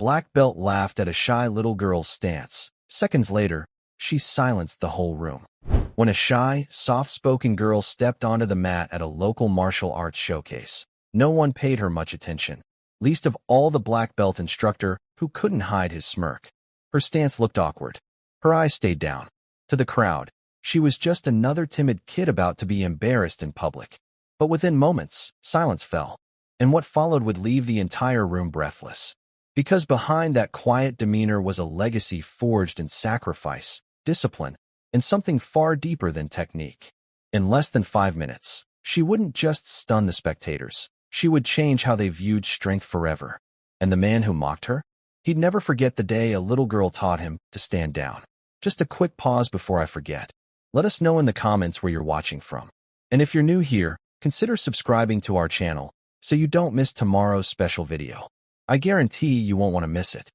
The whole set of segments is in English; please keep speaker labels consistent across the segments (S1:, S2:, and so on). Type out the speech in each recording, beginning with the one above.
S1: black belt laughed at a shy little girl's stance. Seconds later, she silenced the whole room. When a shy, soft-spoken girl stepped onto the mat at a local martial arts showcase, no one paid her much attention, least of all the black belt instructor who couldn't hide his smirk. Her stance looked awkward. Her eyes stayed down. To the crowd, she was just another timid kid about to be embarrassed in public. But within moments, silence fell, and what followed would leave the entire room breathless. Because behind that quiet demeanor was a legacy forged in sacrifice, discipline, and something far deeper than technique. In less than 5 minutes, she wouldn't just stun the spectators. She would change how they viewed strength forever. And the man who mocked her? He'd never forget the day a little girl taught him to stand down. Just a quick pause before I forget. Let us know in the comments where you're watching from. And if you're new here, consider subscribing to our channel so you don't miss tomorrow's special video. I guarantee you won't want to miss it.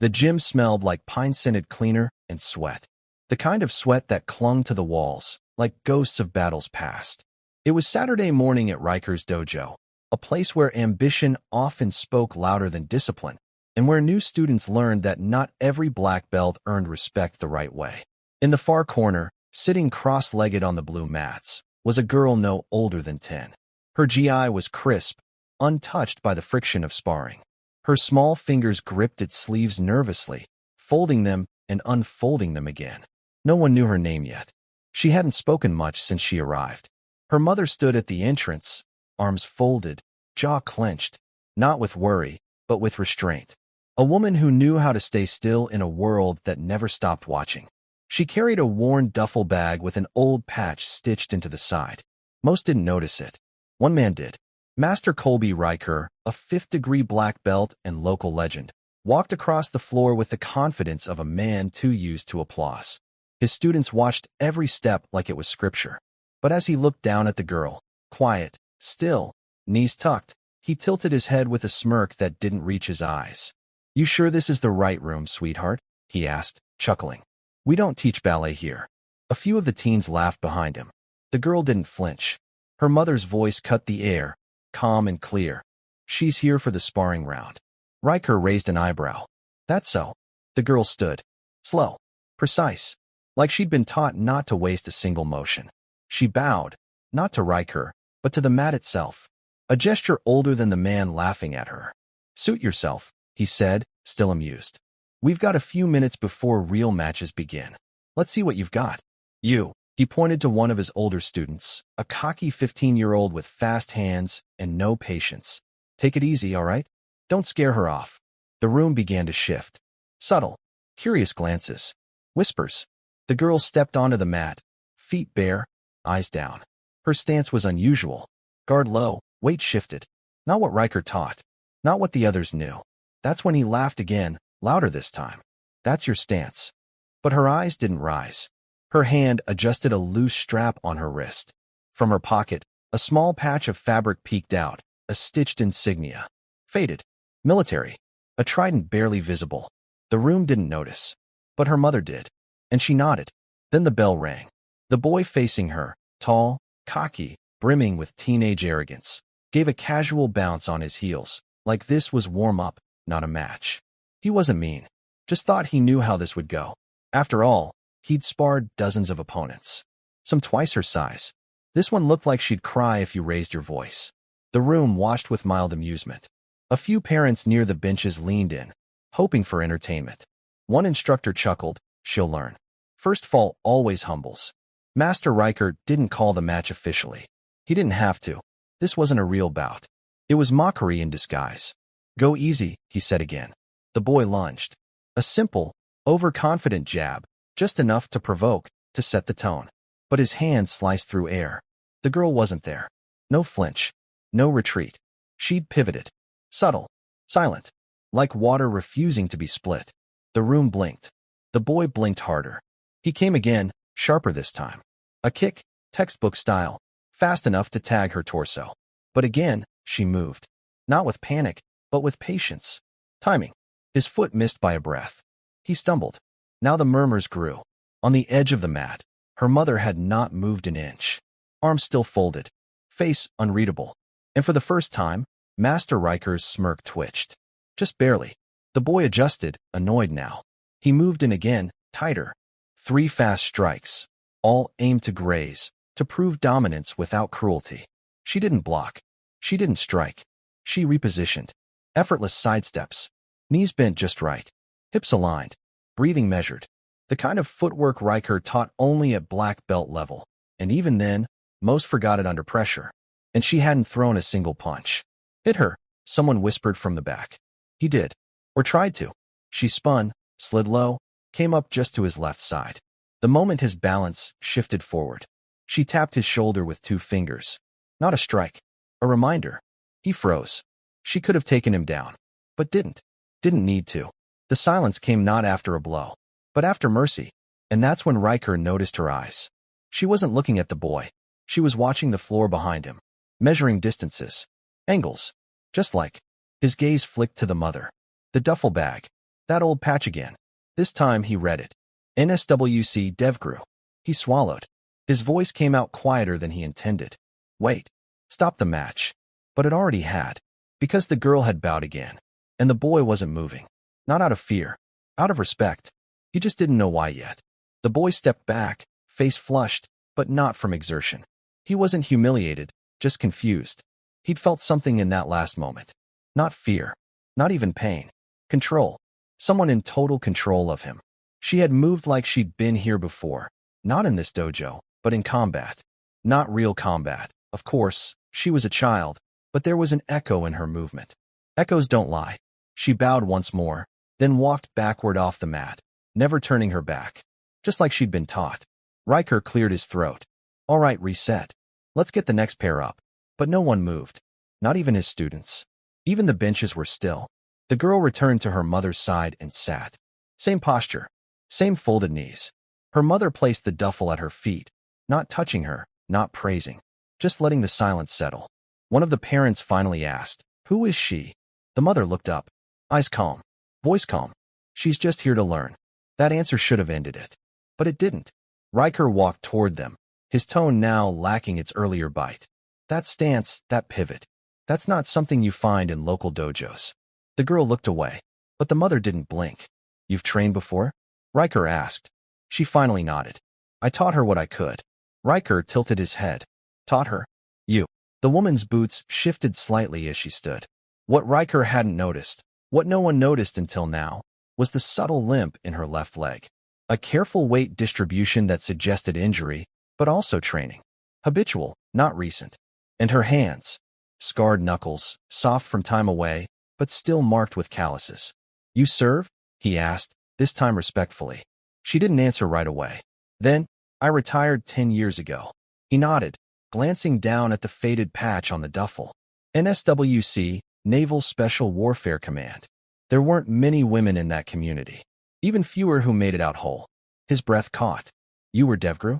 S1: The gym smelled like pine-scented cleaner and sweat. The kind of sweat that clung to the walls, like ghosts of battles past. It was Saturday morning at Riker's dojo, a place where ambition often spoke louder than discipline, and where new students learned that not every black belt earned respect the right way. In the far corner, sitting cross-legged on the blue mats, was a girl no older than 10. Her GI was crisp, untouched by the friction of sparring. Her small fingers gripped its sleeves nervously, folding them and unfolding them again. No one knew her name yet. She hadn't spoken much since she arrived. Her mother stood at the entrance, arms folded, jaw clenched, not with worry, but with restraint. A woman who knew how to stay still in a world that never stopped watching. She carried a worn duffel bag with an old patch stitched into the side. Most didn't notice it. One man did. Master Colby Riker, a 5th-degree black belt and local legend, walked across the floor with the confidence of a man too used to applause. His students watched every step like it was scripture. But as he looked down at the girl, quiet, still, knees tucked, he tilted his head with a smirk that didn't reach his eyes. "You sure this is the right room, sweetheart?" he asked, chuckling. "We don't teach ballet here." A few of the teens laughed behind him. The girl didn't flinch. Her mother's voice cut the air, calm and clear. "She's here for the sparring round." Riker raised an eyebrow. "That's so." The girl stood. Slow. Precise. Like she'd been taught not to waste a single motion. She bowed, not to Riker, but to the mat itself. A gesture older than the man laughing at her. "Suit yourself," he said, still amused. "We've got a few minutes before real matches begin. Let's see what you've got." "You." He pointed to one of his older students, a cocky 15-year-old with fast hands and no patience. "Take it easy, all right? Don't scare her off." The room began to shift. Subtle, curious glances. Whispers. The girl stepped onto the mat, feet bare, eyes down. Her stance was unusual. Guard low, weight shifted. Not what Riker taught. Not what the others knew. That's when he laughed again, louder this time. "That's your stance." But her eyes didn't rise. Her hand adjusted a loose strap on her wrist. From her pocket, a small patch of fabric peeked out, a stitched insignia. Faded. Military. A trident barely visible. The room didn't notice. But her mother did. And she nodded. Then the bell rang. The boy facing her, tall, cocky, brimming with teenage arrogance, gave a casual bounce on his heels, like this was warm-up, not a match. He wasn't mean. Just thought he knew how this would go. After all, he'd sparred dozens of opponents. Some twice her size. This one looked like she'd cry if you raised your voice. The room watched with mild amusement. A few parents near the benches leaned in, hoping for entertainment. One instructor chuckled, "She'll learn. First fall always humbles." Master Riker didn't call the match officially. He didn't have to. This wasn't a real bout. It was mockery in disguise. "Go easy," he said again. The boy lunged. A simple, overconfident jab, just enough to provoke, to set the tone. But his hand sliced through air. The girl wasn't there. No flinch. No retreat. She'd pivoted. Subtle. Silent. Like water refusing to be split. The room blinked. The boy blinked harder. He came again, sharper this time. A kick, textbook style, fast enough to tag her torso. But again, she moved. Not with panic, but with patience. Timing. His foot missed by a breath. He stumbled. Now the murmurs grew. On the edge of the mat, her mother had not moved an inch. Arms still folded. Face unreadable. And for the first time, Master Riker's smirk twitched. Just barely. The boy adjusted, annoyed now. He moved in again, tighter. 3 fast strikes, all aimed to graze, to prove dominance without cruelty. She didn't block. She didn't strike. She repositioned. Effortless sidesteps. Knees bent just right. Hips aligned. Breathing measured. The kind of footwork Riker taught only at black belt level. And even then, most forgot it under pressure. And she hadn't thrown a single punch. Hit her, someone whispered from the back. He did. Or tried to. She spun, slid low, came up just to his left side. The moment his balance shifted forward, she tapped his shoulder with 2 fingers. Not a strike. A reminder. He froze. She could have taken him down. But didn't. Didn't need to. The silence came not after a blow, but after mercy. And that's when Riker noticed her eyes. She wasn't looking at the boy. She was watching the floor behind him, measuring distances, angles. Just like. His gaze flicked to the mother. The duffel bag. That old patch again. This time he read it. NSWC Devgru. He swallowed. His voice came out quieter than he intended. Wait. Stop the match. But it already had. Because the girl had bowed again. And the boy wasn't moving. Not out of fear. Out of respect. He just didn't know why yet. The boy stepped back, face flushed, but not from exertion. He wasn't humiliated, just confused. He'd felt something in that last moment. Not fear. Not even pain. Control. Someone in total control of him. She had moved like she'd been here before. Not in this dojo, but in combat. Not real combat. Of course, she was a child, but there was an echo in her movement. Echoes don't lie. She bowed once more, then walked backward off the mat, never turning her back. Just like she'd been taught. Riker cleared his throat. All right, reset. Let's get the next pair up. But no one moved. Not even his students. Even the benches were still. The girl returned to her mother's side and sat. Same posture. Same folded knees. Her mother placed the duffel at her feet, not touching her, not praising, just letting the silence settle. One of the parents finally asked, "Who is she?" The mother looked up. Eyes calm. Voice calm. "She's just here to learn." That answer should have ended it. But it didn't. Riker walked toward them, his tone now lacking its earlier bite. That stance, that pivot. That's not something you find in local dojos. The girl looked away, but the mother didn't blink. "You've trained before?" Riker asked. She finally nodded. "I taught her what I could." Riker tilted his head. "Taught her? You." The woman's boots shifted slightly as she stood. What Riker hadn't noticed, what no one noticed until now, was the subtle limp in her left leg. A careful weight distribution that suggested injury, but also training. Habitual, not recent. And her hands. Scarred knuckles, soft from time away, but still marked with calluses. "You serve?" he asked, this time respectfully. She didn't answer right away. "Then, I retired 10 years ago." He nodded, glancing down at the faded patch on the duffel. NSWC, Naval Special Warfare Command. There weren't many women in that community. Even fewer who made it out whole. His breath caught. "You were Devgru?"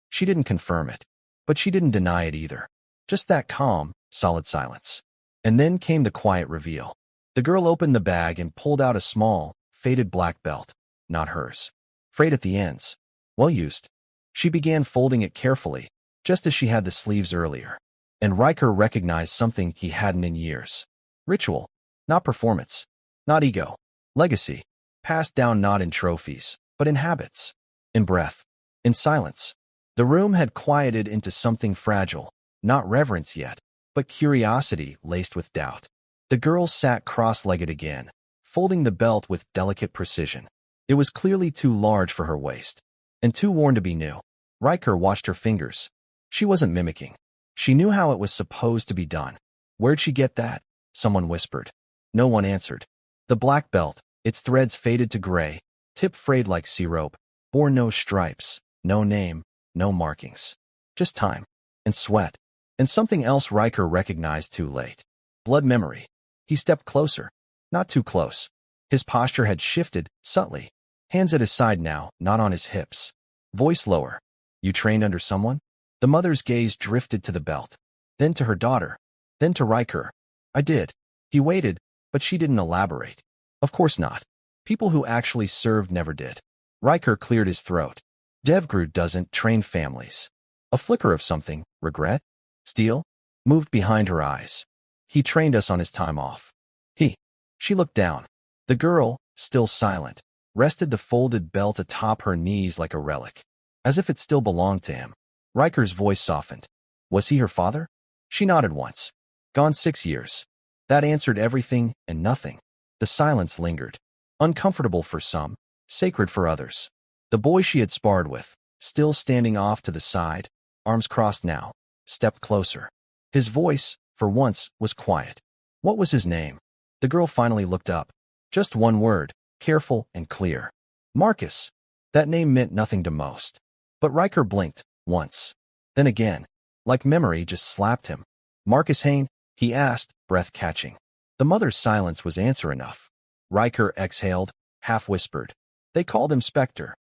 S1: She didn't confirm it, but she didn't deny it either. Just that calm, solid silence. And then came the quiet reveal. The girl opened the bag and pulled out a small, faded black belt. Not hers. Frayed at the ends. Well used. She began folding it carefully, just as she had the sleeves earlier. And Riker recognized something he hadn't in years. Ritual. Not performance. Not ego. Legacy. Passed down not in trophies, but in habits. In breath. In silence. The room had quieted into something fragile. Not reverence yet, but curiosity laced with doubt. The girl sat cross-legged again, folding the belt with delicate precision. It was clearly too large for her waist, and too worn to be new. Riker watched her fingers. She wasn't mimicking. She knew how it was supposed to be done. "Where'd she get that?" someone whispered. No one answered. The black belt, its threads faded to gray, tip frayed like sea rope, bore no stripes, no name, no markings. Just time, and sweat, and something else Riker recognized too late. Blood memory. He stepped closer. Not too close. His posture had shifted, subtly. Hands at his side now, not on his hips. Voice lower. "You trained under someone?" The mother's gaze drifted to the belt, then to her daughter, then to Riker. "I did." He waited, but she didn't elaborate. Of course not. People who actually served never did. Riker cleared his throat. "Devgru doesn't train families." A flicker of something, regret? Steel? Moved behind her eyes. "He trained us on his time off." He. She looked down. The girl, still silent, rested the folded belt atop her knees like a relic, as if it still belonged to him. Riker's voice softened. Was he her father? She nodded once. Gone 6 years. That answered everything and nothing. The silence lingered. Uncomfortable for some, sacred for others. The boy she had sparred with, still standing off to the side, arms crossed now, stepped closer. His voice, for once, was quiet. What was his name? The girl finally looked up. Just one word, careful and clear. Marcus. That name meant nothing to most. But Riker blinked, once. Then again, like memory just slapped him. Marcus Hayne, he asked, breath catching. The mother's silence was answer enough. Riker exhaled, half-whispered. They called him Spectre.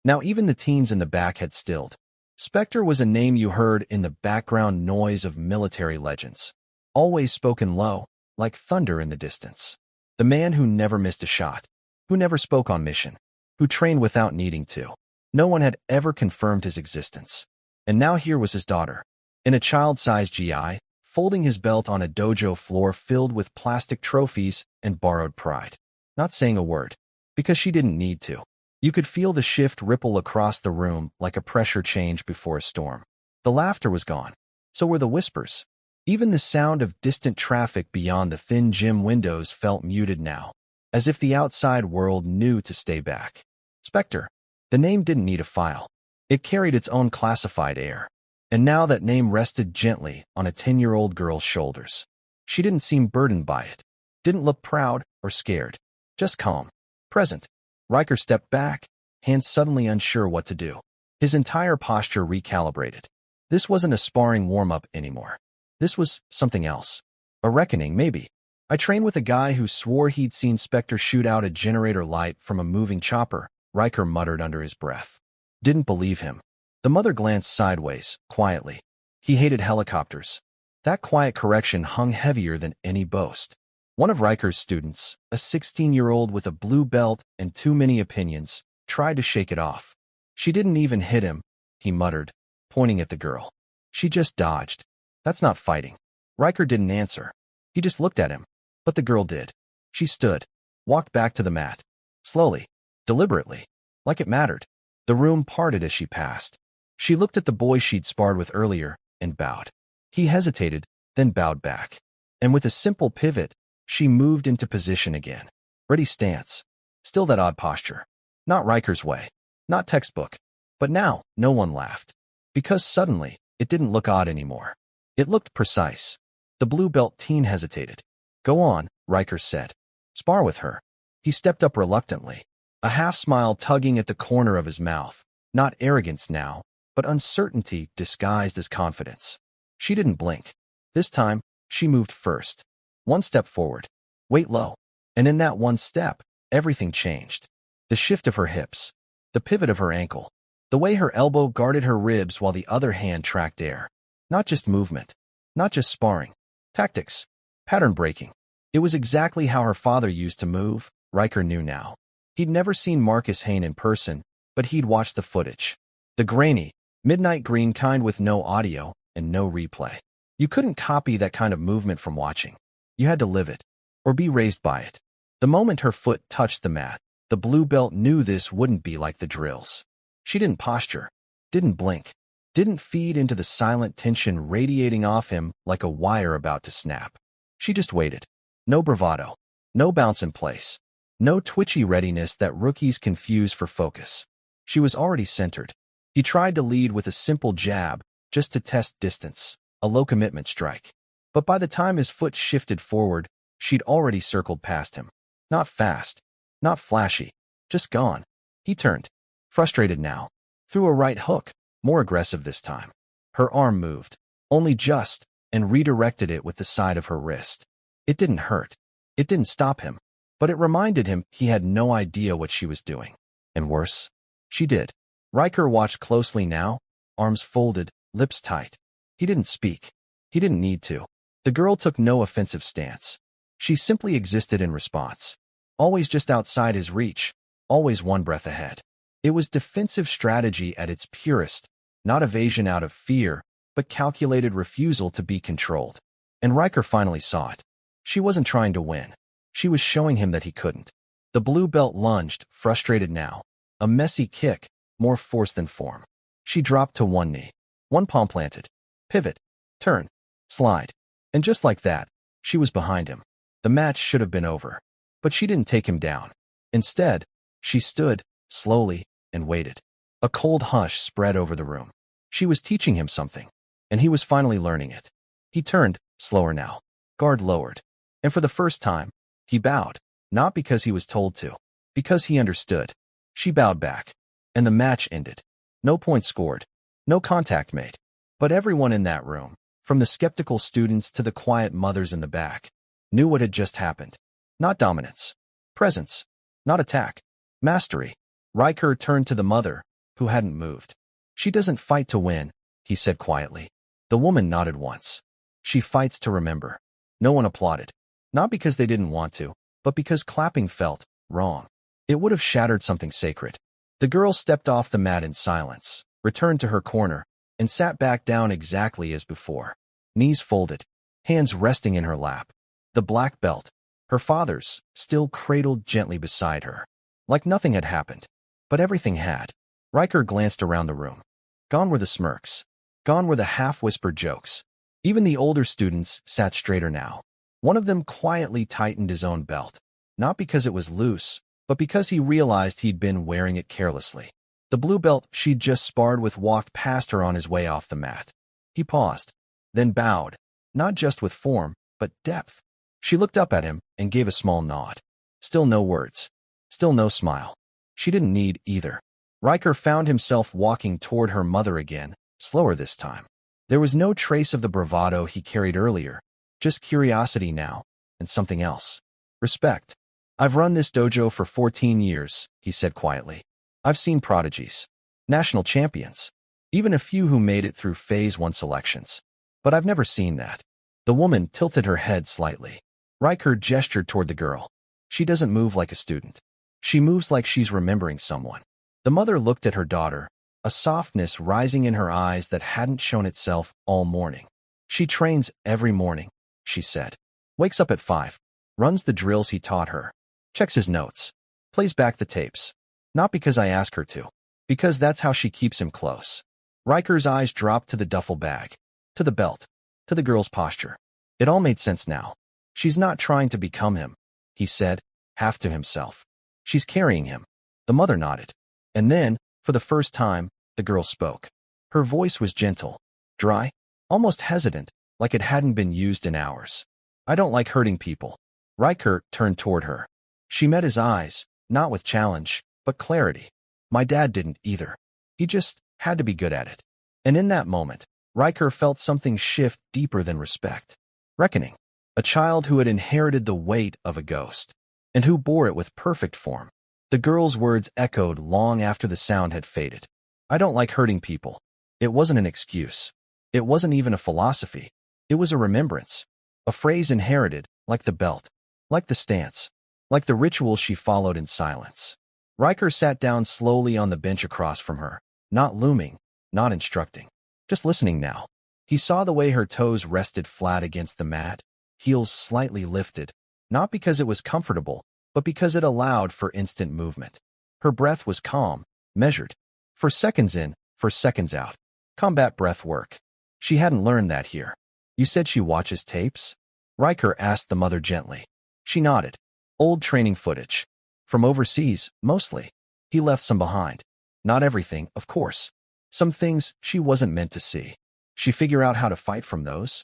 S1: Now even the teens in the back had stilled. Spectre was a name you heard in the background noise of military legends. Always spoken low, like thunder in the distance. The man who never missed a shot, who never spoke on mission, who trained without needing to. No one had ever confirmed his existence. And now here was his daughter, in a child-sized GI, folding his belt on a dojo floor filled with plastic trophies and borrowed pride. Not saying a word, because she didn't need to. You could feel the shift ripple across the room like a pressure change before a storm. The laughter was gone. So were the whispers. Even the sound of distant traffic beyond the thin gym windows felt muted now, as if the outside world knew to stay back. Spectre. The name didn't need a file. It carried its own classified air. And now that name rested gently on a 10-year-old girl's shoulders. She didn't seem burdened by it. Didn't look proud or scared. Just calm. Present. Riker stepped back, hands suddenly unsure what to do. His entire posture recalibrated. This wasn't a sparring warm-up anymore. This was something else. A reckoning, maybe. I trained with a guy who swore he'd seen Spectre shoot out a generator light from a moving chopper, Riker muttered under his breath. Didn't believe him. The mother glanced sideways, quietly. He hated helicopters. That quiet correction hung heavier than any boast. One of Riker's students, a 16-year-old with a blue belt and too many opinions, tried to shake it off. She didn't even hit him, he muttered, pointing at the girl. She just dodged. That's not fighting. Riker didn't answer. He just looked at him. But the girl did. She stood, walked back to the mat. Slowly, deliberately, like it mattered. The room parted as she passed. She looked at the boy she'd sparred with earlier and bowed. He hesitated, then bowed back. And with a simple pivot, she moved into position again. Ready stance. Still that odd posture. Not Riker's way. Not textbook. But now, no one laughed. Because suddenly, it didn't look odd anymore. It looked precise. The blue belt teen hesitated. Go on, Riker said. Spar with her. He stepped up reluctantly, a half-smile tugging at the corner of his mouth. Not arrogance now, but uncertainty disguised as confidence. She didn't blink. This time, she moved first. One step forward. Weight low. And in that one step, everything changed. The shift of her hips. The pivot of her ankle. The way her elbow guarded her ribs while the other hand tracked air. Not just movement. Not just sparring. Tactics. Pattern breaking. It was exactly how her father used to move, Riker knew now. He'd never seen Marcus Hayne in person, but he'd watched the footage. The grainy, midnight green kind with no audio and no replay. You couldn't copy that kind of movement from watching. You had to live it, or be raised by it. The moment her foot touched the mat, the blue belt knew this wouldn't be like the drills. She didn't posture, didn't blink, didn't feed into the silent tension radiating off him like a wire about to snap. She just waited. No bravado, no bounce in place, no twitchy readiness that rookies confuse for focus. She was already centered. He tried to lead with a simple jab, just to test distance, a low-commitment strike. But by the time his foot shifted forward, she'd already circled past him. Not fast, not flashy, just gone. He turned, frustrated now, threw a right hook, more aggressive this time. Her arm moved, only just, and redirected it with the side of her wrist. It didn't hurt. It didn't stop him. But it reminded him he had no idea what she was doing. And worse, she did. Riker watched closely now, arms folded, lips tight. He didn't speak. He didn't need to. The girl took no offensive stance. She simply existed in response. Always just outside his reach, always one breath ahead. It was defensive strategy at its purest, not evasion out of fear, but calculated refusal to be controlled. And Riker finally saw it. She wasn't trying to win. She was showing him that he couldn't. The blue belt lunged, frustrated now. A messy kick, more force than form. She dropped to one knee. One palm planted. Pivot. Turn. Slide. And just like that, she was behind him. The match should have been over. But she didn't take him down. Instead, she stood, slowly, and waited. A cold hush spread over the room. She was teaching him something, and he was finally learning it. He turned, slower now. Guard lowered. And for the first time, he bowed, not because he was told to, because he understood. She bowed back, and the match ended. No points scored, no contact made. But everyone in that room, from the skeptical students to the quiet mothers in the back, knew what had just happened. Not dominance. Presence. Not attack. Mastery. Riker turned to the mother, who hadn't moved. She doesn't fight to win, he said quietly. The woman nodded once. She fights to remember. No one applauded. Not because they didn't want to, but because clapping felt wrong. It would have shattered something sacred. The girl stepped off the mat in silence, returned to her corner, and sat back down exactly as before. Knees folded, hands resting in her lap. The black belt, her father's, still cradled gently beside her. Like nothing had happened. But everything had. Riker glanced around the room. Gone were the smirks. Gone were the half-whispered jokes. Even the older students sat straighter now. One of them quietly tightened his own belt. Not because it was loose, but because he realized he'd been wearing it carelessly. The blue belt she'd just sparred with walked past her on his way off the mat. He paused, then bowed, not just with form, but depth. She looked up at him and gave a small nod. Still no words. Still no smile. She didn't need either. Riker found himself walking toward her mother again, slower this time. There was no trace of the bravado he carried earlier, just curiosity now, and something else. Respect. I've run this dojo for 14 years, he said quietly. I've seen prodigies, national champions, even a few who made it through Phase 1 selections. But I've never seen that. The woman tilted her head slightly. Riker gestured toward the girl. She doesn't move like a student. She moves like she's remembering someone. The mother looked at her daughter, a softness rising in her eyes that hadn't shown itself all morning. She trains every morning, she said. Wakes up at 5, runs the drills he taught her, checks his notes, plays back the tapes. Not because I ask her to, because that's how she keeps him close. Riker's eyes dropped to the duffel bag, to the belt, to the girl's posture. It all made sense now. She's not trying to become him, he said, half to himself. She's carrying him. The mother nodded. And then, for the first time, the girl spoke. Her voice was gentle, dry, almost hesitant, like it hadn't been used in hours. I don't like hurting people. Riker turned toward her. She met his eyes, not with challenge, but clarity. My dad didn't either. He just had to be good at it. And in that moment, Riker felt something shift deeper than respect. Reckoning. A child who had inherited the weight of a ghost, and who bore it with perfect form. The girl's words echoed long after the sound had faded. I don't like hurting people. It wasn't an excuse. It wasn't even a philosophy. It was a remembrance. A phrase inherited, like the belt, like the stance, like the ritual she followed in silence. Riker sat down slowly on the bench across from her, not looming, not instructing, just listening now. He saw the way her toes rested flat against the mat, heels slightly lifted, not because it was comfortable, but because it allowed for instant movement. Her breath was calm, measured. For seconds in, for seconds out. Combat breath work. She hadn't learned that here. You said she watches tapes? Riker asked the mother gently. She nodded. Old training footage. From overseas, mostly. He left some behind. Not everything, of course. Some things she wasn't meant to see. She figure out how to fight from those?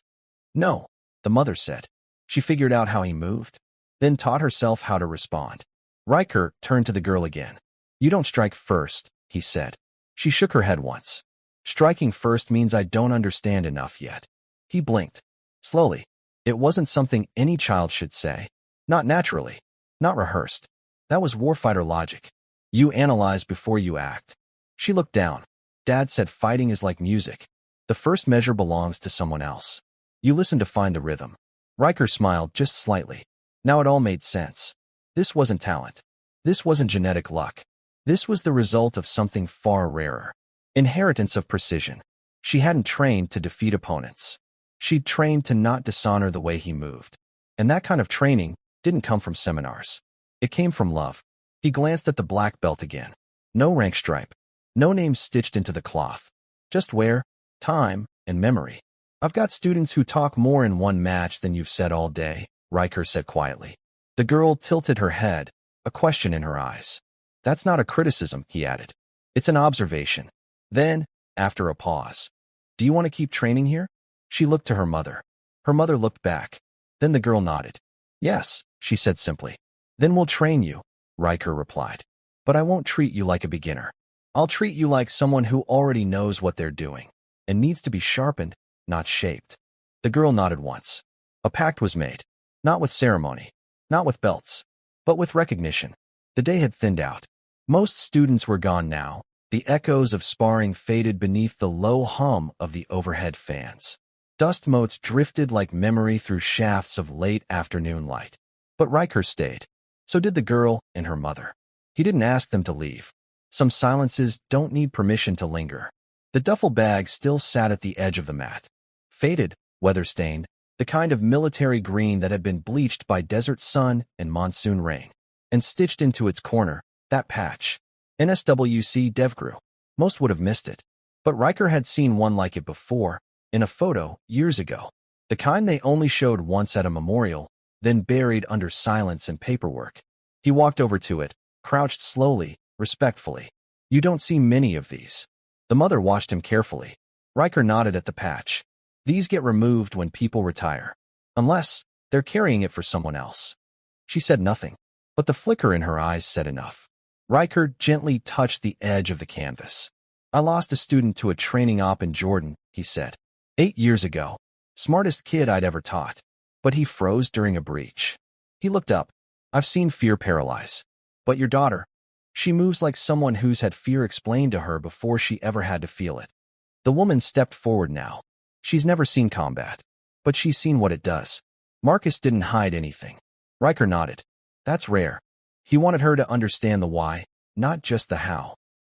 S1: No, the mother said. She figured out how he moved, then taught herself how to respond. Riker turned to the girl again. You don't strike first, he said. She shook her head once. Striking first means I don't understand enough yet. He blinked. Slowly. It wasn't something any child should say. Not naturally. Not rehearsed. That was warfighter logic. You analyze before you act. She looked down. Dad said fighting is like music. The first measure belongs to someone else. You listen to find the rhythm. Riker smiled just slightly. Now it all made sense. This wasn't talent. This wasn't genetic luck. This was the result of something far rarer. Inheritance of precision. She hadn't trained to defeat opponents. She'd trained to not dishonor the way he moved. And that kind of training didn't come from seminars. It came from love. He glanced at the black belt again. No rank stripe. No name stitched into the cloth. Just wear, time, and memory. I've got students who talk more in one match than you've said all day, Riker said quietly. The girl tilted her head, a question in her eyes. That's not a criticism, he added. It's an observation. Then, after a pause, do you want to keep training here? She looked to her mother. Her mother looked back. Then the girl nodded. Yes, she said simply. Then we'll train you, Riker replied. But I won't treat you like a beginner. I'll treat you like someone who already knows what they're doing and needs to be sharpened, not shaped. The girl nodded once. A pact was made. Not with ceremony, not with belts, but with recognition. The day had thinned out. Most students were gone now. The echoes of sparring faded beneath the low hum of the overhead fans. Dust motes drifted like memory through shafts of late afternoon light. But Riker stayed. So did the girl and her mother. He didn't ask them to leave. Some silences don't need permission to linger. The duffel bag still sat at the edge of the mat. Faded, weather-stained, the kind of military green that had been bleached by desert sun and monsoon rain. And stitched into its corner, that patch. NSWC DevGru. Most would have missed it. But Riker had seen one like it before, in a photo, years ago. The kind they only showed once at a memorial, then buried under silence and paperwork. He walked over to it, crouched slowly, respectfully. You don't see many of these. The mother watched him carefully. Riker nodded at the patch. These get removed when people retire. Unless they're carrying it for someone else. She said nothing, but the flicker in her eyes said enough. Riker gently touched the edge of the canvas. I lost a student to a training op in Jordan, he said. 8 years ago. Smartest kid I'd ever taught. But he froze during a breach. He looked up. I've seen fear paralyze. But your daughter, she moves like someone who's had fear explained to her before she ever had to feel it. The woman stepped forward now. She's never seen combat. But she's seen what it does. Marcus didn't hide anything. Riker nodded. That's rare. He wanted her to understand the why, not just the how.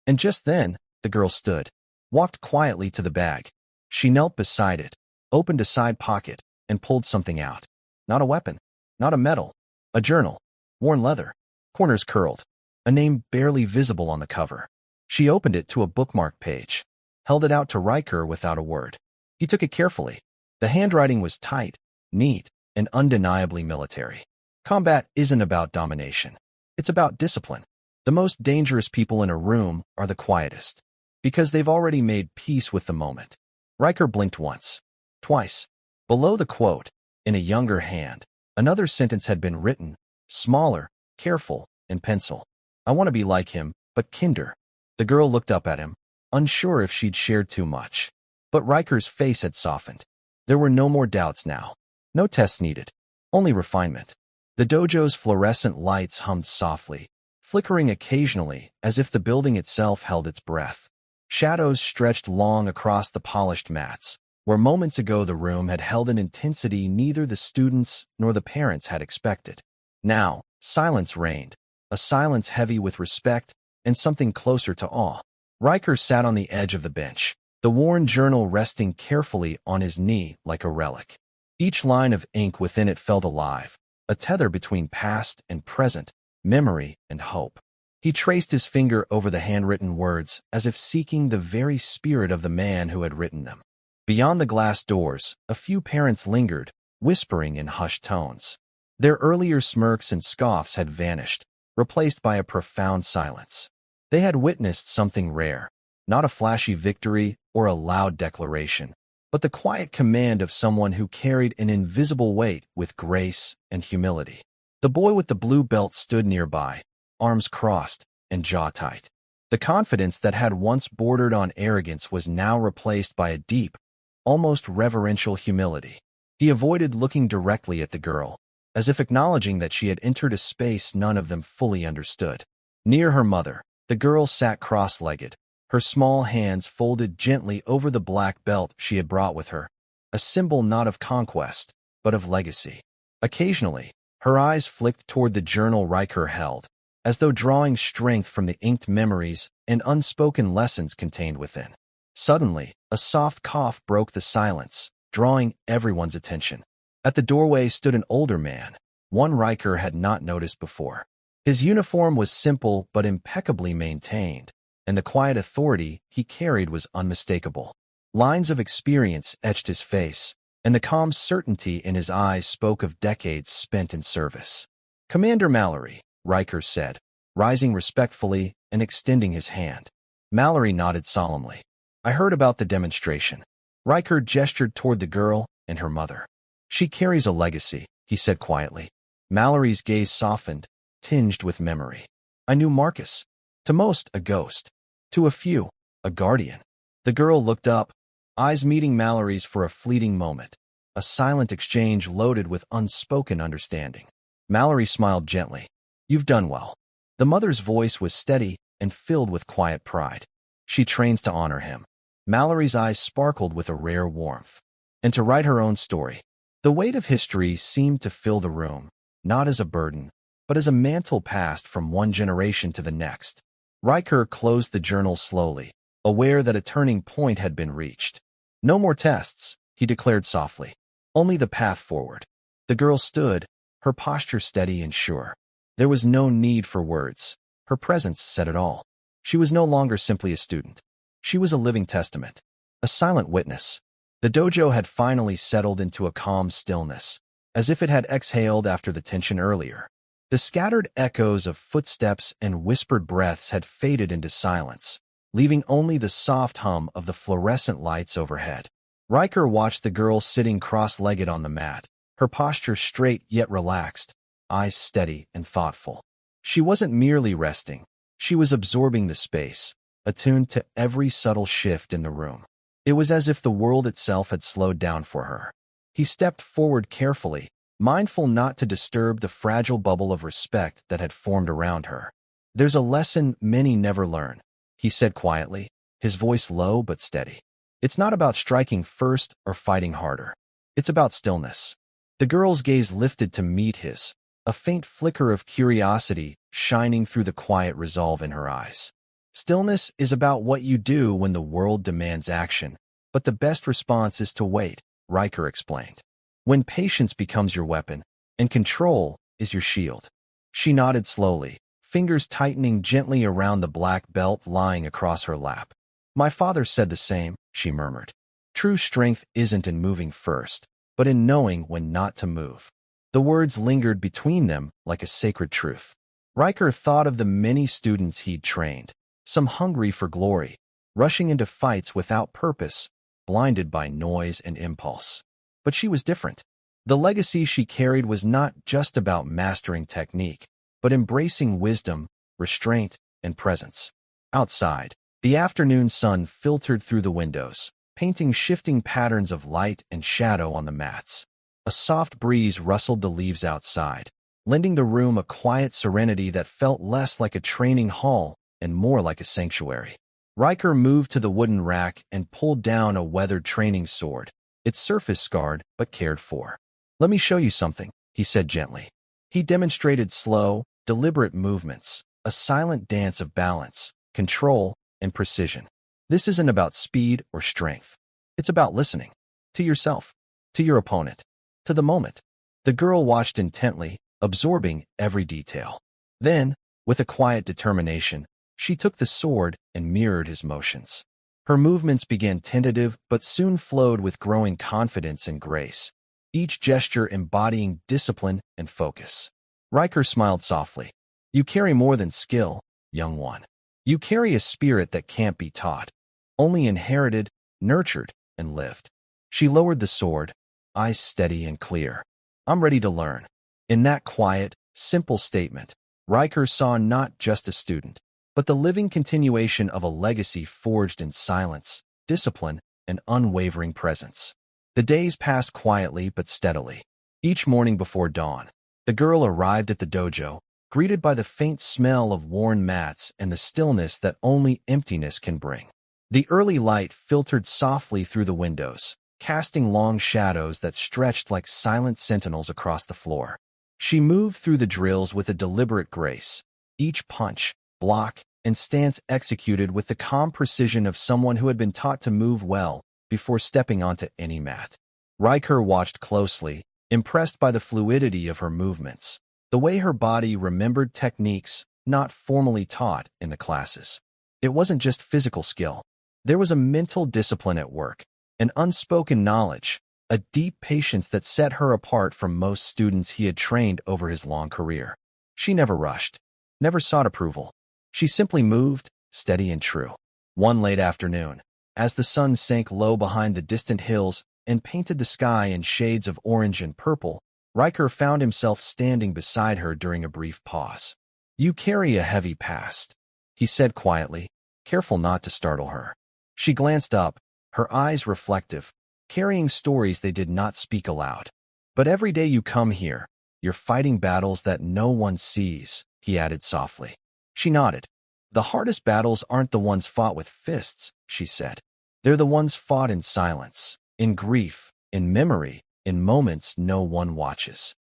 S1: And just then, the girl stood, walked quietly to the bag. She knelt beside it, opened a side pocket, and pulled something out. Not a weapon, not a medal, a journal, worn leather, corners curled, a name barely visible on the cover. She opened it to a bookmark page, held it out to Riker without a word. He took it carefully. The handwriting was tight, neat, and undeniably military. Combat isn't about domination. It's about discipline. The most dangerous people in a room are the quietest, because they've already made peace with the moment. Riker blinked once, twice. Below the quote, in a younger hand, another sentence had been written, smaller, careful, in pencil. I want to be like him, but kinder. The girl looked up at him, unsure if she'd shared too much. But Riker's face had softened. There were no more doubts now. No tests needed. Only refinement. The dojo's fluorescent lights hummed softly, flickering occasionally as if the building itself held its breath. Shadows stretched long across the polished mats, where moments ago the room had held an intensity neither the students nor the parents had expected. Now, silence reigned, a silence heavy with respect and something closer to awe. Riker sat on the edge of the bench, the worn journal resting carefully on his knee like a relic. Each line of ink within it felt alive, a tether between past and present, memory and hope. He traced his finger over the handwritten words as if seeking the very spirit of the man who had written them. Beyond the glass doors, a few parents lingered, whispering in hushed tones. Their earlier smirks and scoffs had vanished, replaced by a profound silence. They had witnessed something rare, not a flashy victory or a loud declaration, but the quiet command of someone who carried an invisible weight with grace and humility. The boy with the blue belt stood nearby, arms crossed and jaw tight. The confidence that had once bordered on arrogance was now replaced by a deep, almost reverential humility. He avoided looking directly at the girl, as if acknowledging that she had entered a space none of them fully understood. Near her mother, the girl sat cross-legged, her small hands folded gently over the black belt she had brought with her, a symbol not of conquest, but of legacy. Occasionally, her eyes flicked toward the journal Riker held, as though drawing strength from the inked memories and unspoken lessons contained within. Suddenly, a soft cough broke the silence, drawing everyone's attention. At the doorway stood an older man, one Riker had not noticed before. His uniform was simple but impeccably maintained, and the quiet authority he carried was unmistakable. Lines of experience etched his face, and the calm certainty in his eyes spoke of decades spent in service. "Commander Mallory," Riker said, rising respectfully and extending his hand. Mallory nodded solemnly. "I heard about the demonstration." Riker gestured toward the girl and her mother. "She carries a legacy," he said quietly. Mallory's gaze softened, tinged with memory. "I knew Marcus. To most, a ghost. To a few, a guardian." The girl looked up, eyes meeting Mallory's for a fleeting moment, a silent exchange loaded with unspoken understanding. Mallory smiled gently. "You've done well." The mother's voice was steady and filled with quiet pride. "She trains to honor him." Mallory's eyes sparkled with a rare warmth. "And to write her own story." The weight of history seemed to fill the room, not as a burden, but as a mantle passed from one generation to the next. Riker closed the journal slowly, aware that a turning point had been reached. "No more tests," he declared softly. "Only the path forward." The girl stood, her posture steady and sure. There was no need for words. Her presence said it all. She was no longer simply a student. She was a living testament, a silent witness. The dojo had finally settled into a calm stillness, as if it had exhaled after the tension earlier. The scattered echoes of footsteps and whispered breaths had faded into silence, leaving only the soft hum of the fluorescent lights overhead. Riker watched the girl sitting cross-legged on the mat, her posture straight yet relaxed, eyes steady and thoughtful. She wasn't merely resting. She was absorbing the space, attuned to every subtle shift in the room. It was as if the world itself had slowed down for her. He stepped forward carefully, mindful not to disturb the fragile bubble of respect that had formed around her. "There's a lesson many never learn," he said quietly, his voice low but steady. "It's not about striking first or fighting harder. It's about stillness." The girl's gaze lifted to meet his, a faint flicker of curiosity shining through the quiet resolve in her eyes. "Stillness is about what you do when the world demands action, but the best response is to wait," Riker explained. "When patience becomes your weapon, and control is your shield." She nodded slowly, fingers tightening gently around the black belt lying across her lap. "My father said the same," she murmured. "True strength isn't in moving first, but in knowing when not to move." The words lingered between them like a sacred truth. Riker thought of the many students he'd trained, some hungry for glory, rushing into fights without purpose, blinded by noise and impulse. But she was different. The legacy she carried was not just about mastering technique, but embracing wisdom, restraint, and presence. Outside, the afternoon sun filtered through the windows, painting shifting patterns of light and shadow on the mats. A soft breeze rustled the leaves outside, lending the room a quiet serenity that felt less like a training hall and more like a sanctuary. Riker moved to the wooden rack and pulled down a weathered training sword, its surface scarred but cared for. "Let me show you something," he said gently. He demonstrated slow, deliberate movements, a silent dance of balance, control, and precision. "This isn't about speed or strength. It's about listening. To yourself, to your opponent, to the moment." The girl watched intently, absorbing every detail. Then, with a quiet determination, she took the sword and mirrored his motions. Her movements began tentative but soon flowed with growing confidence and grace, each gesture embodying discipline and focus. Riker smiled softly. "You carry more than skill, young one. You carry a spirit that can't be taught, only inherited, nurtured, and lived." She lowered the sword, eyes steady and clear. "I'm ready to learn." In that quiet, simple statement, Riker saw not just a student, but the living continuation of a legacy forged in silence, discipline, and unwavering presence. The days passed quietly but steadily. Each morning before dawn, the girl arrived at the dojo, greeted by the faint smell of worn mats and the stillness that only emptiness can bring. The early light filtered softly through the windows, casting long shadows that stretched like silent sentinels across the floor. She moved through the drills with a deliberate grace, each punch, block, and stance executed with the calm precision of someone who had been taught to move well before stepping onto any mat. Riker watched closely, impressed by the fluidity of her movements, The way her body remembered techniques not formally taught in the classes. It wasn't just physical skill. There was a mental discipline at work, an unspoken knowledge, a deep patience that set her apart from most students he had trained over his long career. She never rushed, never sought approval. She simply moved, steady and true. One late afternoon, as the sun sank low behind the distant hills and painted the sky in shades of orange and purple, Riker found himself standing beside her during a brief pause. "You carry a heavy past," he said quietly, careful not to startle her. She glanced up, her eyes reflective, carrying stories they did not speak aloud. "But every day you come here, you're fighting battles that no one sees," he added softly. She nodded. "The hardest battles aren't the ones fought with fists," she said. "They're the ones fought in silence, in grief, in memory, in moments no one watches."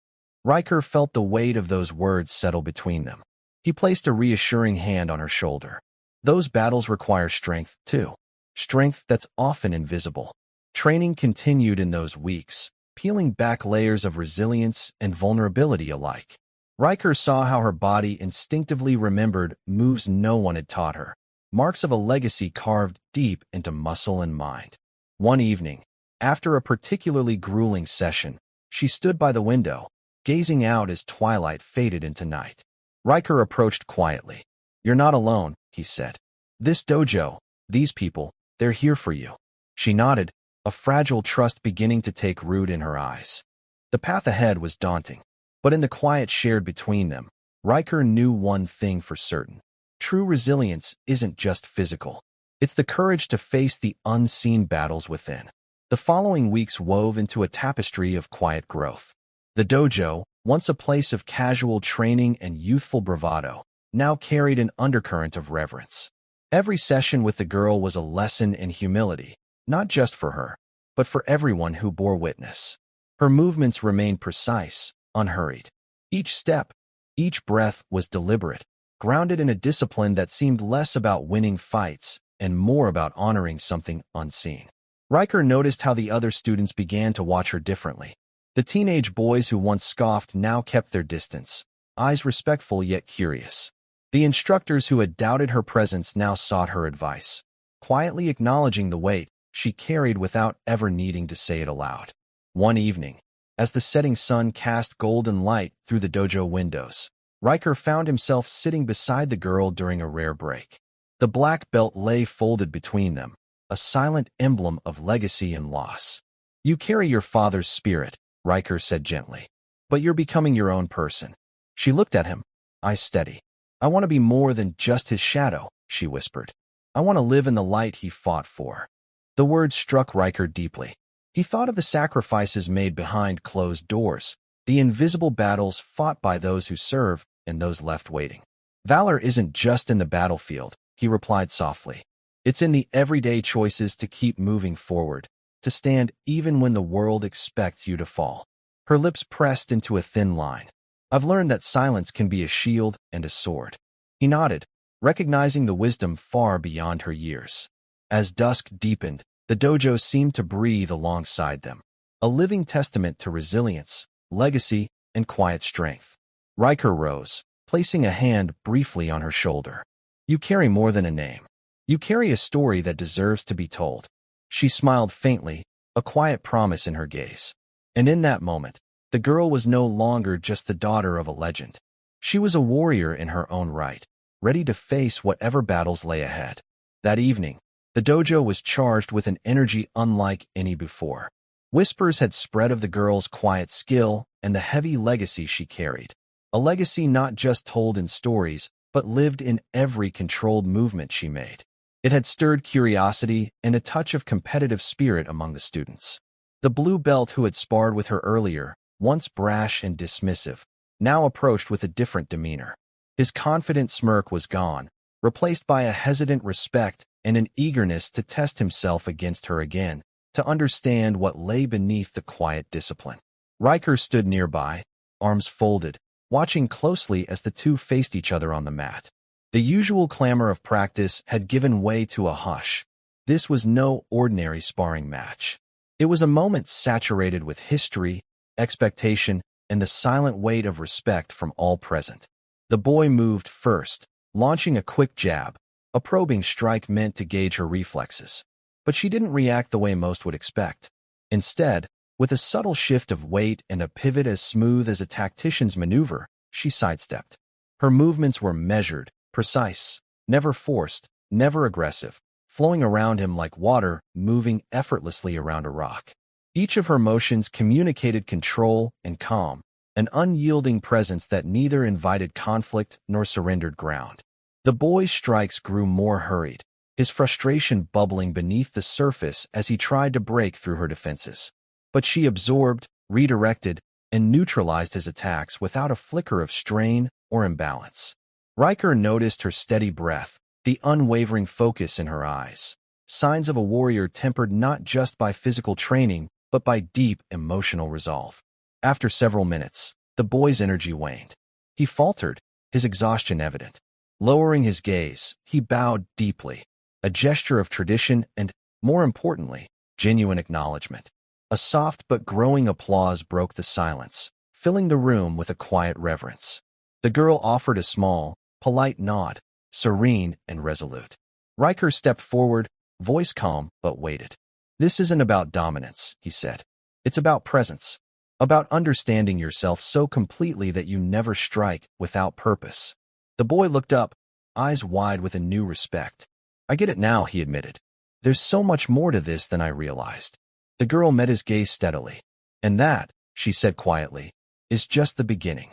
S1: Riker felt the weight of those words settle between them. He placed a reassuring hand on her shoulder. "Those battles require strength, too. Strength that's often invisible." Training continued in those weeks, peeling back layers of resilience and vulnerability alike. Riker saw how her body instinctively remembered moves no one had taught her, marks of a legacy carved deep into muscle and mind. One evening, after a particularly grueling session, she stood by the window, gazing out as twilight faded into night. Riker approached quietly. "You're not alone," he said. "This dojo, these people, they're here for you." She nodded, a fragile trust beginning to take root in her eyes. The path ahead was daunting, but in the quiet shared between them, Riker knew one thing for certain. True resilience isn't just physical. It's the courage to face the unseen battles within. The following weeks wove into a tapestry of quiet growth. The dojo, once a place of casual training and youthful bravado, now carried an undercurrent of reverence. Every session with the girl was a lesson in humility, not just for her, but for everyone who bore witness. Her movements remained precise, unhurried. Each step, each breath was deliberate, grounded in a discipline that seemed less about winning fights and more about honoring something unseen. Riker noticed how the other students began to watch her differently. The teenage boys who once scoffed now kept their distance, eyes respectful yet curious. The instructors who had doubted her presence now sought her advice, quietly acknowledging the weight she carried without ever needing to say it aloud. One evening, as the setting sun cast golden light through the dojo windows, Riker found himself sitting beside the girl during a rare break. The black belt lay folded between them, a silent emblem of legacy and loss. "You carry your father's spirit," Riker said gently, "but you're becoming your own person." She looked at him, eyes steady. "I want to be more than just his shadow," she whispered. "I want to live in the light he fought for." The words struck Riker deeply. He thought of the sacrifices made behind closed doors, the invisible battles fought by those who serve and those left waiting. "Valor isn't just in the battlefield," he replied softly. "It's in the everyday choices to keep moving forward, to stand even when the world expects you to fall." Her lips pressed into a thin line. "I've learned that silence can be a shield and a sword." He nodded, recognizing the wisdom far beyond her years. As dusk deepened, the dojo seemed to breathe alongside them, a living testament to resilience, legacy, and quiet strength. Riker rose, placing a hand briefly on her shoulder. "You carry more than a name. You carry a story that deserves to be told." She smiled faintly, a quiet promise in her gaze. And in that moment, the girl was no longer just the daughter of a legend. She was a warrior in her own right, ready to face whatever battles lay ahead. That evening, the dojo was charged with an energy unlike any before. Whispers had spread of the girl's quiet skill and the heavy legacy she carried. A legacy not just told in stories, but lived in every controlled movement she made. It had stirred curiosity and a touch of competitive spirit among the students. The blue belt who had sparred with her earlier, once brash and dismissive, now approached with a different demeanor. His confident smirk was gone, replaced by a hesitant respect and an eagerness to test himself against her again, to understand what lay beneath the quiet discipline. Riker stood nearby, arms folded, watching closely as the two faced each other on the mat. The usual clamor of practice had given way to a hush. This was no ordinary sparring match. It was a moment saturated with history, expectation, and the silent weight of respect from all present. The boy moved first, launching a quick jab, a probing strike meant to gauge her reflexes. But she didn't react the way most would expect. Instead, with a subtle shift of weight and a pivot as smooth as a tactician's maneuver, she sidestepped. Her movements were measured, precise, never forced, never aggressive, flowing around him like water moving effortlessly around a rock. Each of her motions communicated control and calm, an unyielding presence that neither invited conflict nor surrendered ground. The boy's strikes grew more hurried, his frustration bubbling beneath the surface as he tried to break through her defenses. But she absorbed, redirected, and neutralized his attacks without a flicker of strain or imbalance. Riker noticed her steady breath, the unwavering focus in her eyes, signs of a warrior tempered not just by physical training, but by deep emotional resolve. After several minutes, the boy's energy waned. He faltered, his exhaustion evident. Lowering his gaze, he bowed deeply, a gesture of tradition and, more importantly, genuine acknowledgement. A soft but growing applause broke the silence, filling the room with a quiet reverence. The girl offered a small, polite nod, serene and resolute. Riker stepped forward, voice calm but weighted. "This isn't about dominance," he said. "It's about presence, about understanding yourself so completely that you never strike without purpose." The boy looked up, eyes wide with a new respect. "I get it now," he admitted. "There's so much more to this than I realized." The girl met his gaze steadily. "And that," she said quietly, "is just the beginning."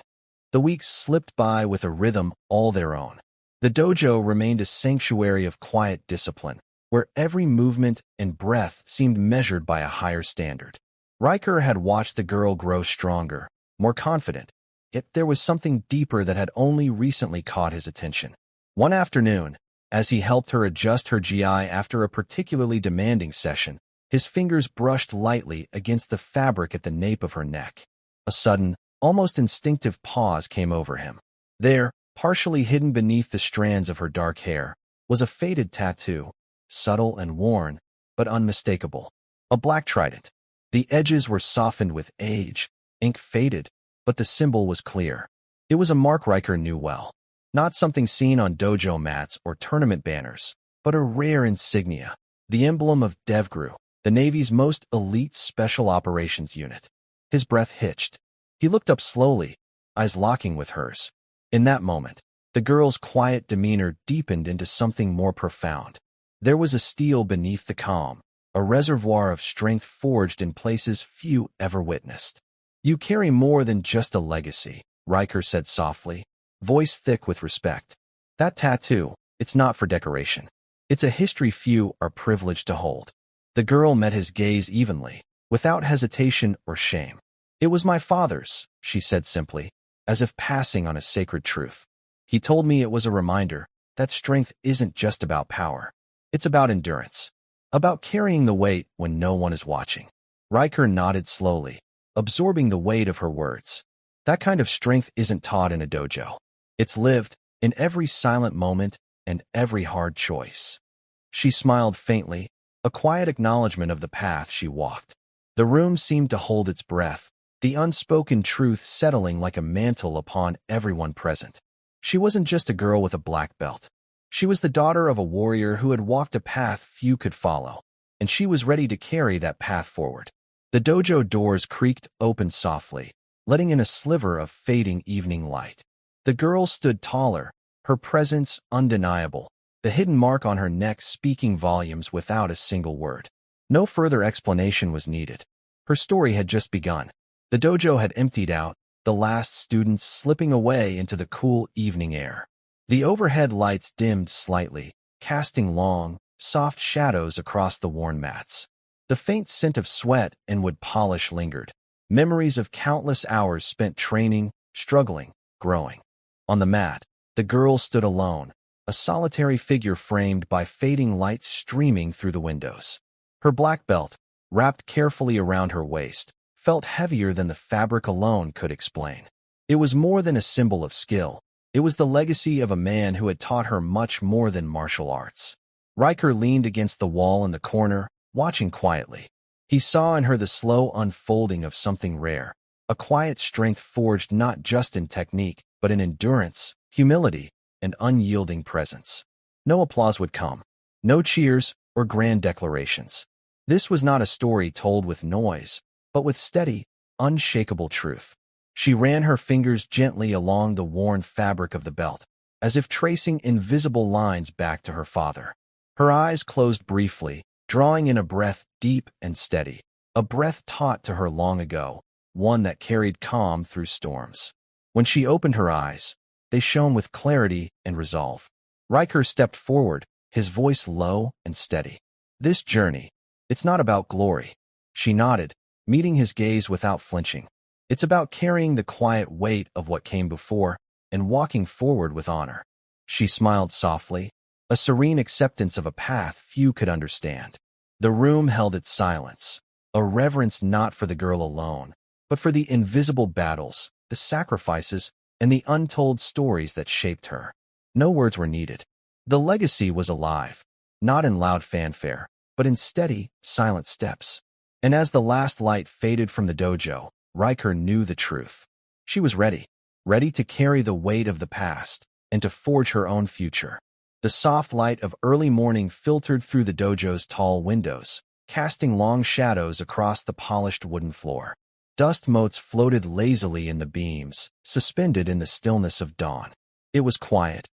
S1: The weeks slipped by with a rhythm all their own. The dojo remained a sanctuary of quiet discipline, where every movement and breath seemed measured by a higher standard. Riker had watched the girl grow stronger, more confident, yet there was something deeper that had only recently caught his attention. One afternoon, as he helped her adjust her GI after a particularly demanding session, his fingers brushed lightly against the fabric at the nape of her neck. A sudden, almost instinctive pause came over him. There, partially hidden beneath the strands of her dark hair, was a faded tattoo, subtle and worn, but unmistakable. A black trident. The edges were softened with age, ink faded, but the symbol was clear. It was a mark Riker knew well. Not something seen on dojo mats or tournament banners, but a rare insignia, the emblem of DevGru, the Navy's most elite special operations unit. His breath hitched. He looked up slowly, eyes locking with hers. In that moment, the girl's quiet demeanor deepened into something more profound. There was a steel beneath the calm, a reservoir of strength forged in places few ever witnessed. "You carry more than just a legacy," Riker said softly, voice thick with respect. "That tattoo, it's not for decoration. It's a history few are privileged to hold." The girl met his gaze evenly, without hesitation or shame. "It was my father's," she said simply, as if passing on a sacred truth. "He told me it was a reminder that strength isn't just about power. It's about endurance, about carrying the weight when no one is watching." Riker nodded slowly, absorbing the weight of her words. That kind of strength isn't taught in a dojo. It's lived in every silent moment and every hard choice. She smiled faintly, a quiet acknowledgement of the path she walked. The room seemed to hold its breath, the unspoken truth settling like a mantle upon everyone present. She wasn't just a girl with a black belt. She was the daughter of a warrior who had walked a path few could follow, and she was ready to carry that path forward. The dojo doors creaked open softly, letting in a sliver of fading evening light. The girl stood taller, her presence undeniable, the hidden mark on her neck speaking volumes without a single word. No further explanation was needed. Her story had just begun. The dojo had emptied out, the last students slipping away into the cool evening air. The overhead lights dimmed slightly, casting long, soft shadows across the worn mats. The faint scent of sweat and wood polish lingered, memories of countless hours spent training, struggling, growing. On the mat, the girl stood alone, a solitary figure framed by fading lights streaming through the windows. Her black belt, wrapped carefully around her waist, felt heavier than the fabric alone could explain. It was more than a symbol of skill. It was the legacy of a man who had taught her much more than martial arts. Riker leaned against the wall in the corner, watching quietly. He saw in her the slow unfolding of something rare, a quiet strength forged not just in technique, but in endurance, humility, and unyielding presence. No applause would come, no cheers or grand declarations. This was not a story told with noise, but with steady, unshakable truth. She ran her fingers gently along the worn fabric of the belt, as if tracing invisible lines back to her father. Her eyes closed briefly, drawing in a breath deep and steady, a breath taught to her long ago, one that carried calm through storms. When she opened her eyes, they shone with clarity and resolve. Riker stepped forward, his voice low and steady. This journey, it's not about glory. She nodded, meeting his gaze without flinching. It's about carrying the quiet weight of what came before and walking forward with honor. She smiled softly, a serene acceptance of a path few could understand. The room held its silence, a reverence not for the girl alone, but for the invisible battles, the sacrifices, and the untold stories that shaped her. No words were needed. The legacy was alive, not in loud fanfare, but in steady, silent steps. And as the last light faded from the dojo, Riker knew the truth. She was ready to carry the weight of the past and to forge her own future. The soft light of early morning filtered through the dojo's tall windows, casting long shadows across the polished wooden floor. Dust motes floated lazily in the beams, suspended in the stillness of dawn. It was quiet,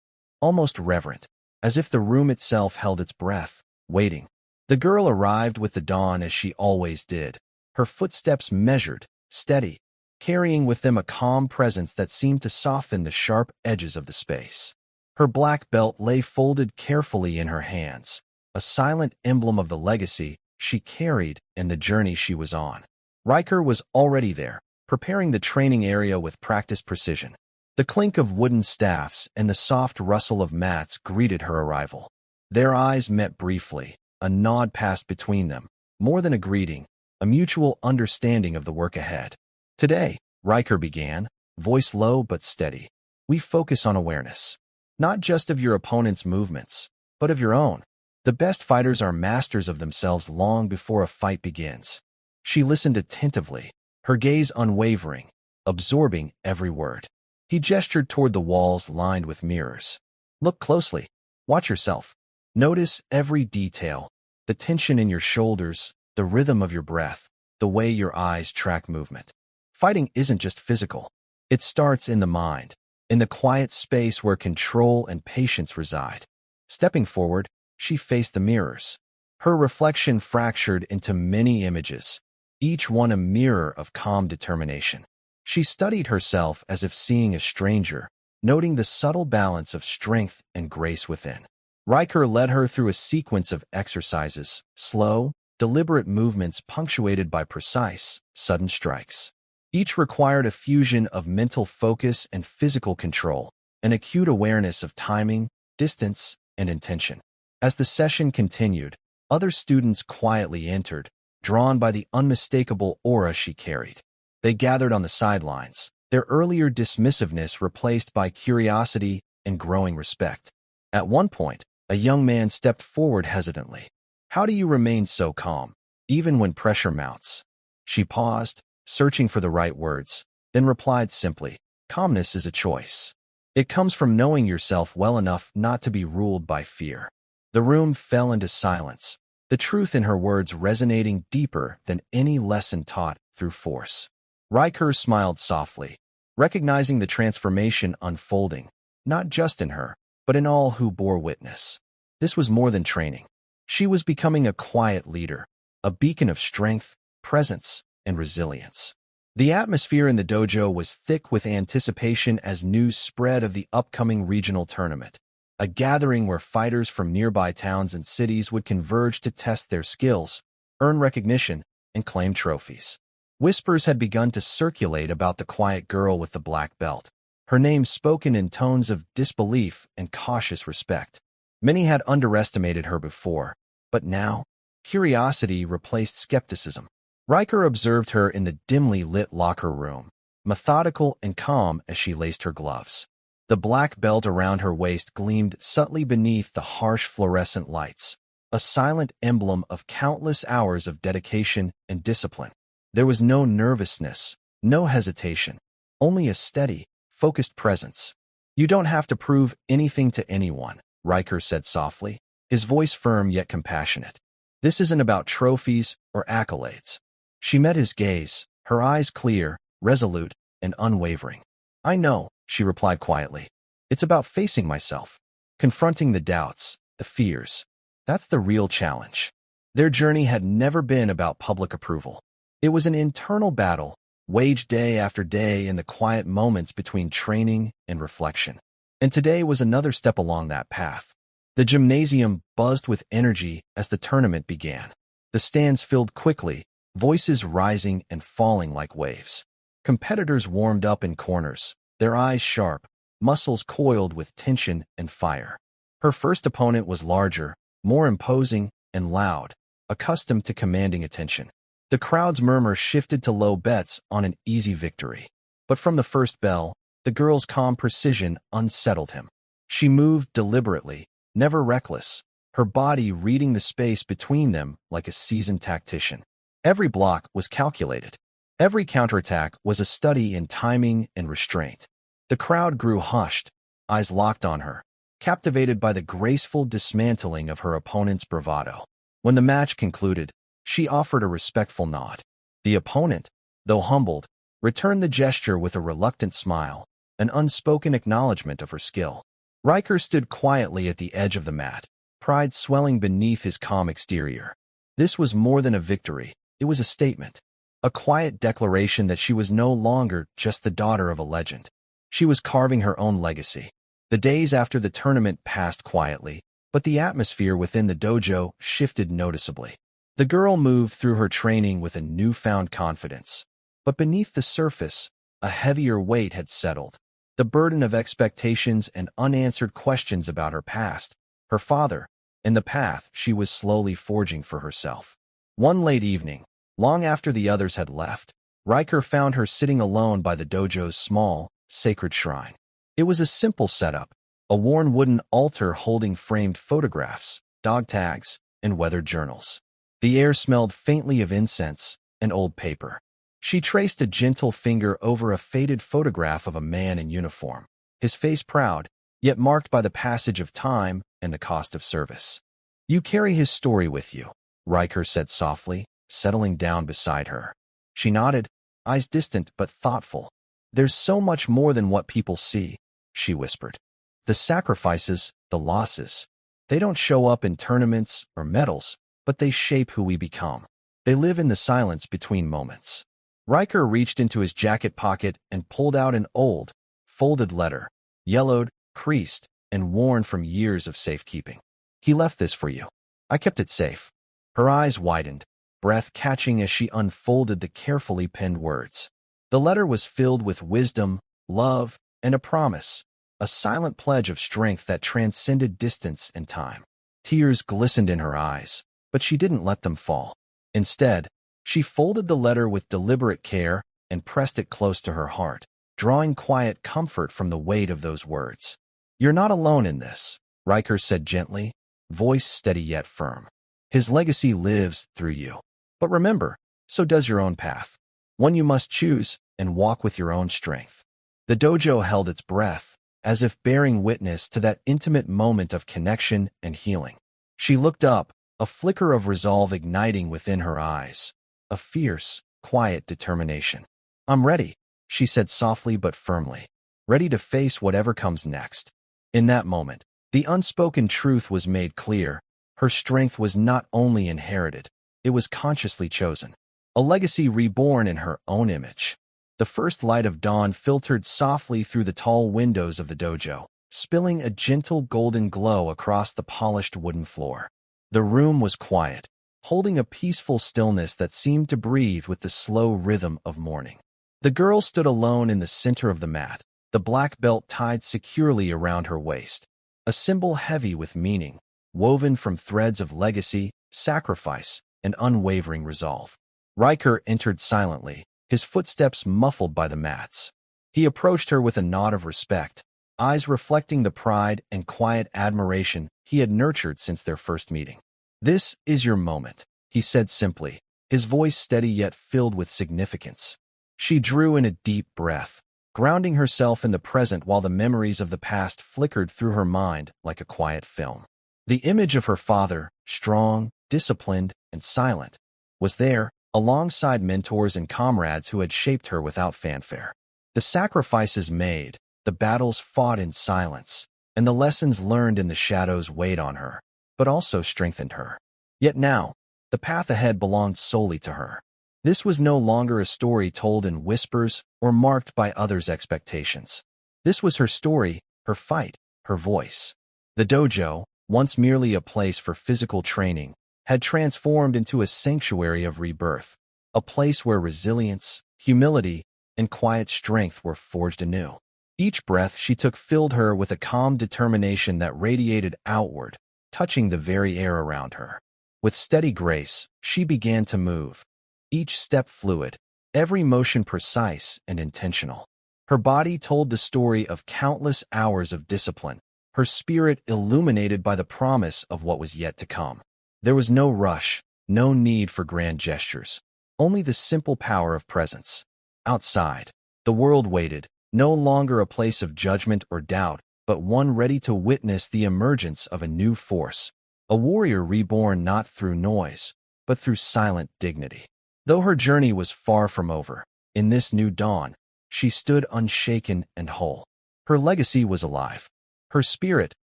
S1: almost reverent, as if the room itself held its breath, waiting. The girl arrived with the dawn as she always did, her footsteps measured, steady, carrying with them a calm presence that seemed to soften the sharp edges of the space. Her black belt lay folded carefully in her hands, a silent emblem of the legacy she carried and the journey she was on. Riker was already there, preparing the training area with practiced precision. The clink of wooden staffs and the soft rustle of mats greeted her arrival. Their eyes met briefly, a nod passed between them, more than a greeting, a mutual understanding of the work ahead. Today, Riker began, voice low but steady, we focus on awareness. Not just of your opponent's movements, but of your own. The best fighters are masters of themselves long before a fight begins. She listened attentively, her gaze unwavering, absorbing every word. He gestured toward the walls lined with mirrors. Look closely. Watch yourself. Notice every detail, the tension in your shoulders, the rhythm of your breath, the way your eyes track movement. Fighting isn't just physical. It starts in the mind, in the quiet space where control and patience reside. Stepping forward, she faced the mirrors. Her reflection fractured into many images, each one a mirror of calm determination. She studied herself as if seeing a stranger, noting the subtle balance of strength and grace within. Riker led her through a sequence of exercises, slow, deliberate movements punctuated by precise, sudden strikes. Each required a fusion of mental focus and physical control, an acute awareness of timing, distance, and intention. As the session continued, other students quietly entered, drawn by the unmistakable aura she carried. They gathered on the sidelines, their earlier dismissiveness replaced by curiosity and growing respect. At one point, a young man stepped forward hesitantly. How do you remain so calm, even when pressure mounts? She paused, searching for the right words, then replied simply, calmness is a choice. It comes from knowing yourself well enough not to be ruled by fear. The room fell into silence, the truth in her words resonating deeper than any lesson taught through force. Riker smiled softly, recognizing the transformation unfolding, not just in her, but in all who bore witness. This was more than training. She was becoming a quiet leader, a beacon of strength, presence, and resilience. The atmosphere in the dojo was thick with anticipation as news spread of the upcoming regional tournament, a gathering where fighters from nearby towns and cities would converge to test their skills, earn recognition, and claim trophies. Whispers had begun to circulate about the quiet girl with the black belt, her name spoken in tones of disbelief and cautious respect. Many had underestimated her before, but now, curiosity replaced skepticism. Riker observed her in the dimly lit locker room, methodical and calm as she laced her gloves. The black belt around her waist gleamed subtly beneath the harsh fluorescent lights, a silent emblem of countless hours of dedication and discipline. There was no nervousness, No hesitation. Only a steady, focused presence. You don't have to prove anything to anyone, Riker said softly, his voice firm yet compassionate. This isn't about trophies or accolades. She met his gaze, her eyes clear, resolute, and unwavering. I know, she replied quietly. It's about facing myself, confronting the doubts, the fears. That's the real challenge. Their journey had never been about public approval. It was an internal battle, waged day after day in the quiet moments between training and reflection. And today was another step along that path. The gymnasium buzzed with energy as the tournament began. The stands filled quickly, voices rising and falling like waves. Competitors warmed up in corners, their eyes sharp, muscles coiled with tension and fire. Her first opponent was larger, more imposing, and loud, accustomed to commanding attention. The crowd's murmur shifted to low bets on an easy victory. But from the first bell, the girl's calm precision unsettled him. She moved deliberately, never reckless, her body reading the space between them like a seasoned tactician. Every block was calculated. Every counterattack was a study in timing and restraint. The crowd grew hushed, eyes locked on her, captivated by the graceful dismantling of her opponent's bravado. When the match concluded, she offered a respectful nod. The opponent, though humbled, returned the gesture with a reluctant smile, an unspoken acknowledgement of her skill. Riker stood quietly at the edge of the mat, pride swelling beneath his calm exterior. This was more than a victory, it was a statement. A quiet declaration that she was no longer just the daughter of a legend. She was carving her own legacy. The days after the tournament passed quietly, but the atmosphere within the dojo shifted noticeably. The girl moved through her training with a newfound confidence. But beneath the surface, a heavier weight had settled. The burden of expectations and unanswered questions about her past, her father, and the path she was slowly forging for herself. One late evening, long after the others had left, Riker found her sitting alone by the dojo's small, sacred shrine. It was a simple setup, a worn wooden altar holding framed photographs, dog tags, and weathered journals. The air smelled faintly of incense and old paper. She traced a gentle finger over a faded photograph of a man in uniform, his face proud, yet marked by the passage of time and the cost of service. You carry his story with you, Riker said softly, settling down beside her. She nodded, eyes distant but thoughtful. There's so much more than what people see, she whispered. The sacrifices, the losses. They don't show up in tournaments or medals, but they shape who we become. They live in the silence between moments. Riker reached into his jacket pocket and pulled out an old, folded letter, yellowed, creased, and worn from years of safekeeping. He left this for you. I kept it safe. Her eyes widened, breath catching as she unfolded the carefully penned words. The letter was filled with wisdom, love, and a promise, a silent pledge of strength that transcended distance and time. Tears glistened in her eyes, but she didn't let them fall. Instead, she folded the letter with deliberate care and pressed it close to her heart, drawing quiet comfort from the weight of those words. You're not alone in this, Riker said gently, voice steady yet firm. His legacy lives through you. But remember, so does your own path. One you must choose and walk with your own strength. The dojo held its breath, as if bearing witness to that intimate moment of connection and healing. She looked up, a flicker of resolve igniting within her eyes, a fierce, quiet determination. I'm ready, she said softly but firmly, ready to face whatever comes next. In that moment, the unspoken truth was made clear. Her strength was not only inherited, it was consciously chosen. A legacy reborn in her own image. The first light of dawn filtered softly through the tall windows of the dojo, spilling a gentle golden glow across the polished wooden floor. The room was quiet, holding a peaceful stillness that seemed to breathe with the slow rhythm of morning. The girl stood alone in the center of the mat, the black belt tied securely around her waist, a symbol heavy with meaning, woven from threads of legacy, sacrifice, and unwavering resolve. Riker entered silently, his footsteps muffled by the mats. He approached her with a nod of respect, eyes reflecting the pride and quiet admiration he had nurtured since their first meeting. This is your moment, he said simply, his voice steady yet filled with significance. She drew in a deep breath, grounding herself in the present while the memories of the past flickered through her mind like a quiet film. The image of her father, strong, disciplined, and silent, was there, alongside mentors and comrades who had shaped her without fanfare. The sacrifices made, the battles fought in silence, and the lessons learned in the shadows weighed on her, but also strengthened her. Yet now, the path ahead belonged solely to her. This was no longer a story told in whispers or marked by others' expectations. This was her story, her fight, her voice. The dojo, once merely a place for physical training, had transformed into a sanctuary of rebirth, a place where resilience, humility, and quiet strength were forged anew. Each breath she took filled her with a calm determination that radiated outward, touching the very air around her. With steady grace, she began to move, each step fluid, every motion precise and intentional. Her body told the story of countless hours of discipline, her spirit illuminated by the promise of what was yet to come. There was no rush, no need for grand gestures, only the simple power of presence. Outside, the world waited, no longer a place of judgment or doubt, but one ready to witness the emergence of a new force, a warrior reborn not through noise, but through silent dignity. Though her journey was far from over, in this new dawn, she stood unshaken and whole. Her legacy was alive, her spirit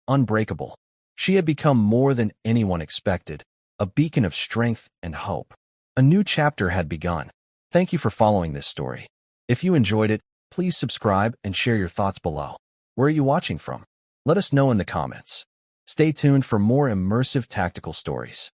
S1: unbreakable. She had become more than anyone expected, a beacon of strength and hope. A new chapter had begun. Thank you for following this story. If you enjoyed it, please subscribe and share your thoughts below. Where are you watching from? Let us know in the comments. Stay tuned for more immersive tactical stories.